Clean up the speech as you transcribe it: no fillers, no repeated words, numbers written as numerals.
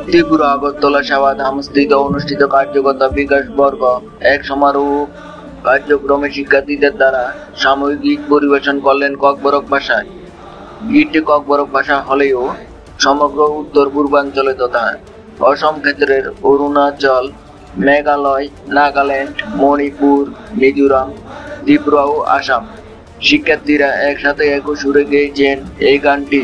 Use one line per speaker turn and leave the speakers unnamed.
ত্রিপুরা আগরতলা সেবা ধামস্থিত অনুষ্ঠিত কার্যকর্তা বিকাশ বর্গ এক সমারোহ কার্যক্রমে শিক্ষার্থীদের দ্বারা সাময়িক গীত পরিবেশন করলেন ককবরক ভাষায়। গীতটি ককবরক ভাষা হলেও সমগ্র উত্তর পূর্বাঞ্চলে তথা অসম ক্ষেত্রের অরুণাচল, মেঘালয়, নাগাল্যান্ড, মণিপুর, মিজোরাম, ত্রিপুরা ও আসাম শিক্ষার্থীরা একসাথে একই সুরে গেয়েছেন এই গানটি।